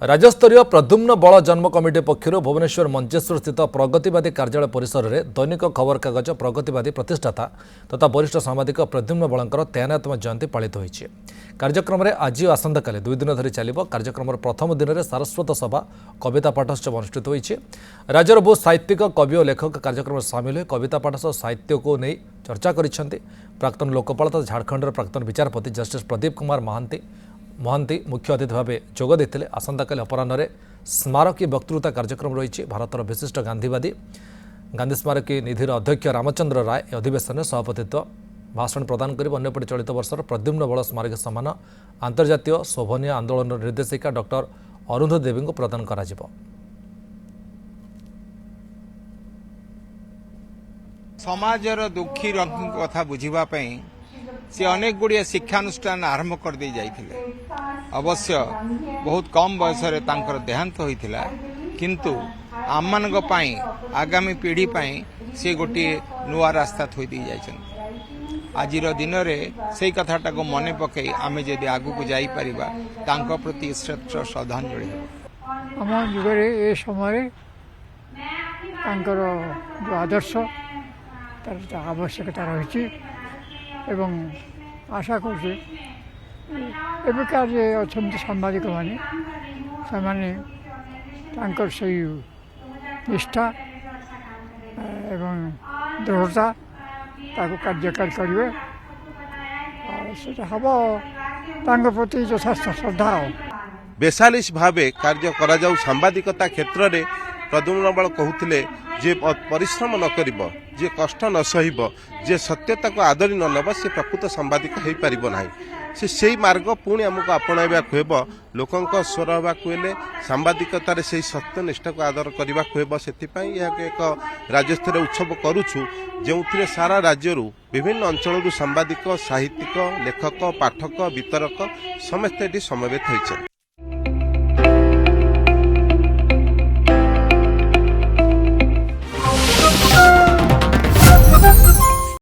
राज्यस्तरीय प्रद्युम्न बल जन्म कमिटी पक्षर भुवनेश्वर मंचेश्वर स्थित प्रगतिवादी कार्यालय परिसर में दैनिक खबर कागज प्रगतिवादी प्रतिष्ठाता तथा वरिष्ठ सांबादिक प्रद्युम्न बलंकर 93तम जयंती पालित होइछि। कार्यक्रम में आज आसंताकाली 2 दिन धरी चलिबो। कार्यक्रम प्रथम दिन में सारस्वत सभा कविता पाठोत्सव अनुष्ठित होइछि। राज्यर बहु साहित्यिक कवि और लेखक कार्यक्रम में सामिल हुए कविता पाठ सह साहित्य को नहीं चर्चा करिसेंति। प्राक्तन लोकपाल तथा झारखंड प्राक्तन विचारपति जस्टिस प्रदीप कुमार महांती मुख्य अतिथि भाव जोग देते। आसंताकाली अपराह्न स्मारकी वक्तृता कार्यक्रम रही। भारतर विशिष्ट गांधीवादी गांधी स्मारकी निधिर अध्यक्ष रामचंद्र राय अधिवेशन में सभापतित्व भाषण प्रदान कर अन्यपटे चलित वर्षर प्रद्युम्न बल स्मारक सम्मान अंतर्जातीय शोभनीय आंदोलन निर्देशिका डॉक्टर अरुंधति देवी को प्रदान करा जिवो। समाजर दुखी कथा बुझा से अनेक गुड़िया शिक्षानुष्ठान आरंभ कर दे जाइथिले। अवश्य बहुत कम बयस देहांत होइथिला, किंतु आममानक पई आगामी पीढ़ी पई से गोटे नुआ रास्ता थोई दी जाइछन। आजिर दिन रे सेई कथाटा को मने पकई आमे जदि आगु को जाई परिबा तांको प्रति श्रद्धांजलि हेबो। आम जुगरे ए समय तांकर जो आदर्श तार आवश्यकता रही एवं आशा करुचे एवं जे अच्छा सांबादिक मैंने से निष्ठा एवं दृढ़ता कार्यकारी करेंगे हम प्रति यथास्थ श्रद्धा। बेसालिश भावे कार्य करा जाऊ सांबादिकता क्षेत्र में प्रद्युम्न बल कहते जे परिश्रम न करिब, जे कष्ट न सहिब, जे सत्यता को आदरी न नब से प्रकृत सांबादिक हो पार ना। से मार्ग पुणी आमको आपणाइबा हेब। लोकंक स्वर होगाकू हेले सांबादिकतार से सत्य निष्ठा को आदर करने हेब। से एक राज्यस्तरीय उत्सव करुछु जो सारा राज्य विभिन्न अंचल सांबादिक साहित्यिक लेखक पाठक वितरक समस्ते समवेत होइछे।